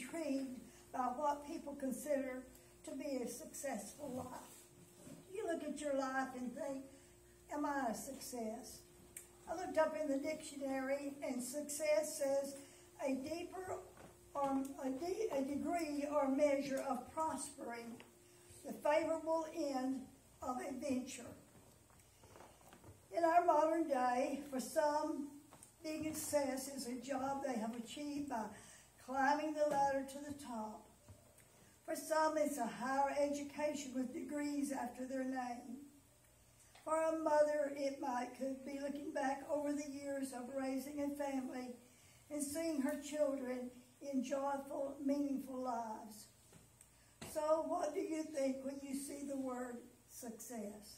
intrigued by what people consider to be a successful life. You look at your life and think, am I a success? I looked up in the dictionary, and success says a deeper or a degree or measure of prospering, the favorable end of a venture. In our modern day, for some, being a success is a job they have achieved by climbing the ladder to the top. For some, it's a higher education with degrees after their name. For a mother, could be looking back over the years of raising a family and seeing her children in joyful, meaningful lives. So what do you think when you see the word success?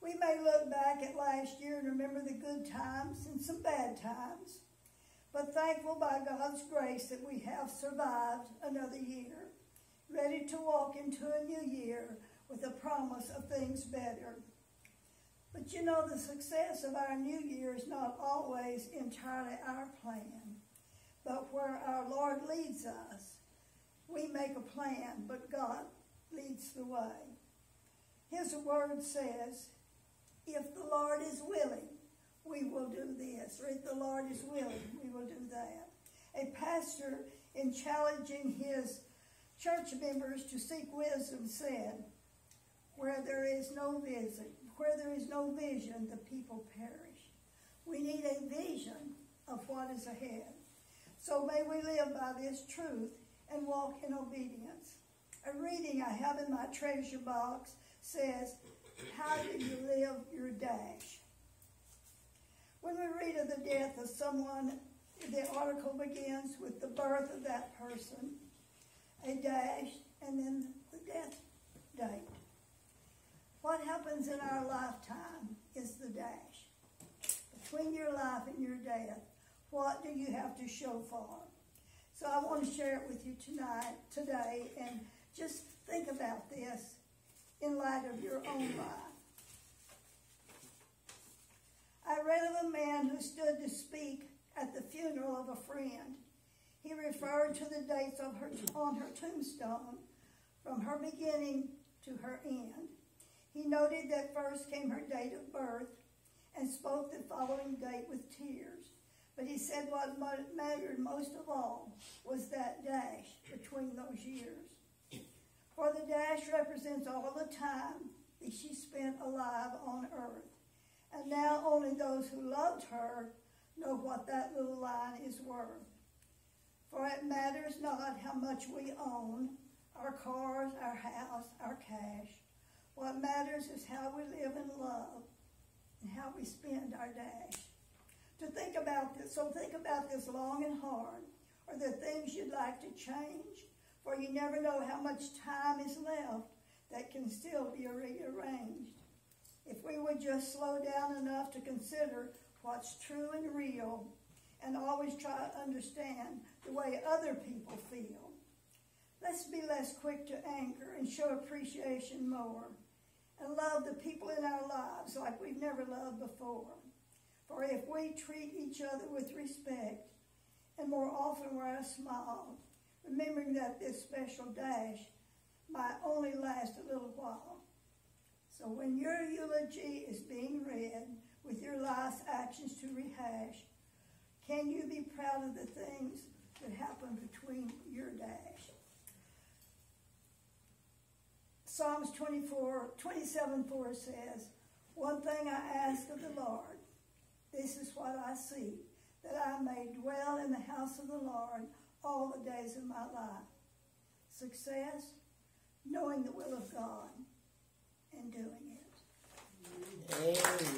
We may look back at last year and remember the good times and some bad times, but thankful by God's grace that we have survived another year, ready to walk into a new year with a promise of things better. But you know, the success of our new year is not always entirely our plan, but where our Lord leads us. We make a plan, but God leads the way. His word says, if the Lord is willing, we will do this, or if the Lord is willing, we will do that. A pastor, in challenging his church members to seek wisdom, said, where there is no vision, the people perish. We need a vision of what is ahead. So may we live by this truth and walk in obedience. A reading I have in my treasure box says, how do you live your dash? When we read of the death of someone, the article begins with the birth of that person, a dash, and then the death date. What happens in our lifetime is the dash. Between your life and your death, what do you have to show for? So I want to share it with you today, and just think about this in light of your own life. I read of a man who stood to speak at the funeral of a friend. He referred to the dates on her tombstone, from her beginning to her end. He noted that first came her date of birth and spoke the following date with tears. But he said what mattered most of all was that dash between those years. For the dash represents all the time that she spent alive on earth. And now only those who loved her know what that little line is worth. For it matters not how much we own, our cars, our house, our cash. What matters is how we live in love and how we spend our dash. So think about this long and hard. Are there things you'd like to change? For you never know how much time is left that can still be rearranged. If we would just slow down enough to consider what's true and real, and always try to understand the way other people feel. Let's be less quick to anger and show appreciation more, and love the people in our lives like we've never loved before. For if we treat each other with respect, and more often wear a smile, remembering that this special dash might only last a little while. So when your eulogy is being read, with your life's actions to rehash, can you be proud of the things that happened between your dash? Psalms 27:4 says, one thing I ask of the Lord, this is what I seek, that I may dwell in the house of the Lord all the days of my life. Success, knowing the will of God and doing it. Amen.